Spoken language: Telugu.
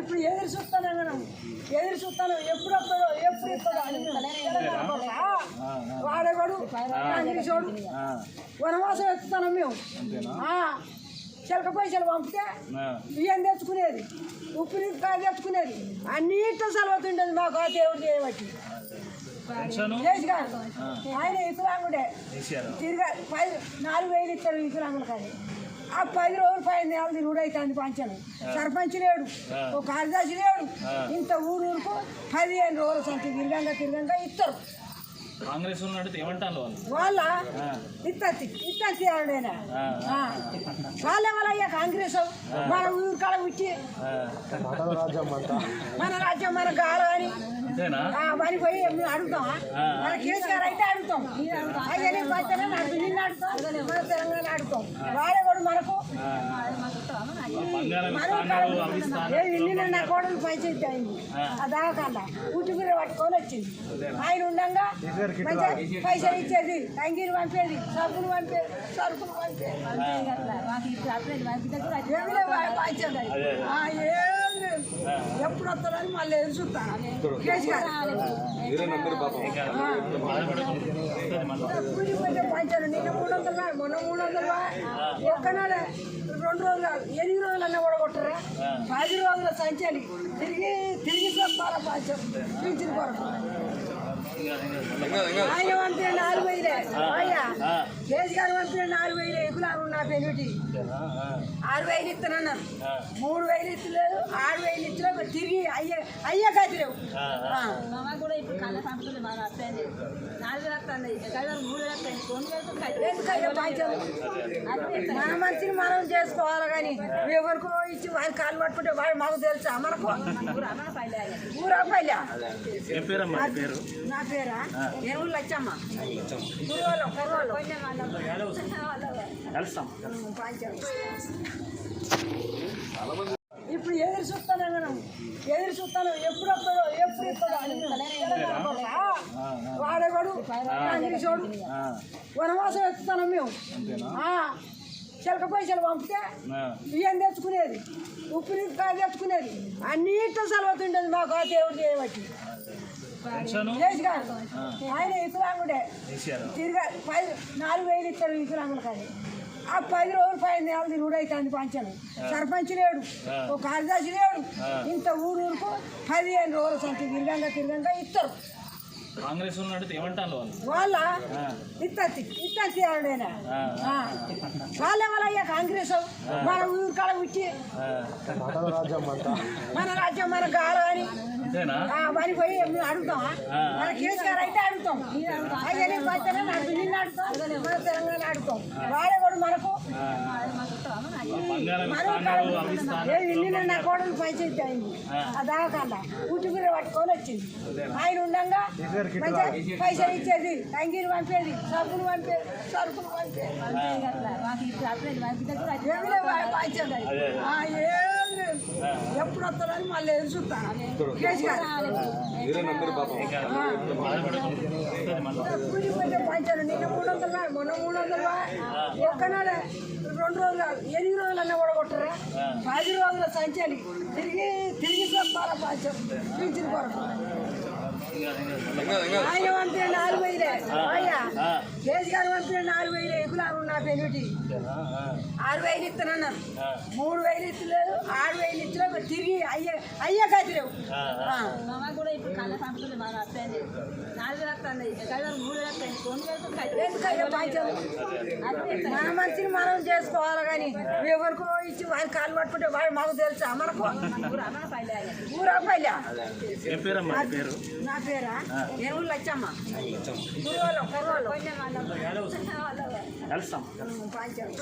ఇప్పుడు ఎదురు చూస్తాను మనం ఎదురు చూస్తాను ఎప్పుడు వస్తాడో ఎప్పుడు ఇస్తాడో వాడేవాడు చూడు వనవాసం ఎత్తుతాను మేము చిలక పైసలు పంపితే బియ్యం తెచ్చుకునేది ఉప్పు నీరు తెచ్చుకునేది అన్నింటితో సెలవుతుండేది మాకు ఆ దేవుడు చేయబట్టి గారు ఆయన వికలాంగుడే తిరిగా 4,000 ఇస్తారు వికలాంగులు కానీ ఆ 10 రోజులు 5 నెలలు తిరుగుడు అవుతుంది పంచాను సర్పంచ్ లేడు ఒక కార్యదర్శి లేడు ఇంత ఊరుకు 15 రోజులు సంతి తిరగంగా ఇస్తారు కాంగ్రెస్ ఏమంటారు వాళ్ళ ఇత్తేనా వాళ్ళ కాంగ్రెస్ మన ఊరు కాడ వచ్చి మన రాజ్యం మన గాల అని మరి పోయి అడుగుతామా మన కేసీఆర్ అయితే అడుగుతాం అదే నిన్ను అడుగుతాం మన తెలంగాణ అడుగుతాం వాడే కూడా మనకు నా కోడలు పంచాయతీ అయింది ఆ దాకాండ ఊటిపూర పట్టుకొని వచ్చింది ఆయన ఉండగా మంచిగా పైసలు ఇచ్చేది అంగీరు పంపేది సరుకులు పంపేది ఎప్పుడు వస్తారని మళ్ళీ ఎదురుతాను పంచారు నిన్న 300 మొన్న 300 ఒక్కనాడే 2 రోజులు 8 రోజులన్నా కూడా కొట్టరా 10 రోజుల సంచాలి తిరిగి చెప్పాలా పంచం పింఛన్ కొరకు ఆయన పంపిన 4,000 అయ్యా కేసీఆర్ పంపిన 4,000 ఎక్కులాగా నా పెనుటి 6,000 ఇస్తానన్నారు 3,000 ఇస్తలేదు 6,000 ఇచ్చినా తిరిగి అయ్యే గతి లేవు కూడా ఇప్పుడు కళ్ళ సంపదలు బాగా వస్తాయండి 4,000 వస్తాయి మన మంచిని మనం చేసుకోవాలి కానీ ఎవరికో ఇచ్చి వారి కాళ్ళు పట్టుకుంటే వాడు మాకు తెలుసా మనకు ఊరా పల్లె నా పేరా నేను లచ్చమ్మ ఇప్పుడు ఎదురు చూస్తాను మనం ఎప్పుడు వస్తాడో ఎప్పుడు ఇస్తాడో వాడేవాడు చూడు వనవాసం ఎత్తుతాను మేము చిలక పైసలు పంపితే బియ్యం తెచ్చుకునేది ఉప్పు నీరు తెచ్చుకునేది అన్నింటితో సెలవుతుండేది మాకు ఆ దేవుడు చేయబట్టి గారు ఆయన వికలాంగుడే తిరిగా 4,000 ఇస్తారు వికలాంగులు కానీ ఆ 10 రోజులు 5 నెలలు తిరుగుడు అవుతుంది పంచాను సర్పంచ్ లేడు ఒక కార్యదర్శి లేడు ఇంత ఊరుకు 15 రోజులు సంతి తిరగంగా ఇస్తారు కాంగ్రెస్ ఏమంటారు వాళ్ళ ఇత్తేనా వాళ్ళ కాంగ్రెస్ మన ఊరు కాడ వచ్చి మన రాజ్యం మన గాల అని మరి పోయి అడుగుతామా మన కేసీఆర్ అయితే అడుగుతాం అదే నిన్ను అడుగుతాం మన తెలంగాణ అడుగుతాం వాడే కూడా మనకు నిన్న నా కోడలు పంచాయతీ అయింది ఆ దాకాండ ఊటిపూర పట్టుకొని వచ్చింది ఆయన ఉండగా మంచిగా పైసలు ఇచ్చేది అంగీరు పంపేది సరుకులు పంపేది ఎప్పుడు వస్తారని మళ్ళీ ఎదురుతాను పంచారు నిన్న 300 మొన్న 300 ఒక్కనాడే 2 రోజులు 8 రోజులన్నా కూడా కొట్టరా 10 రోజుల సంచాలి తిరిగి చెప్పాలా పంచం పింఛన్ కొరకు ఆయన పంపిన 4,000 అయ్యా కేసీఆర్ పంపిన 4,000 ఎక్కులాగా నా పెనుటి 6,000 ఇస్తానన్నారు 3,000 ఇస్తలేదు 6,000 ఇచ్చినా తిరిగి అయ్యే గతి లేవు కూడా ఇప్పుడు కళ్ళ సంపదలు బాగా వస్తాయండి 4,000 మన మంచిని మనం చేసుకోవాలి కానీ ఎవరికో ఇచ్చి వారి కాళ్ళు పట్టుకుంటే వాడు మాకు తెలుసా మనకు ఊరా పల్లె నా పేరా నేను లచ్చమ్మ పంచారు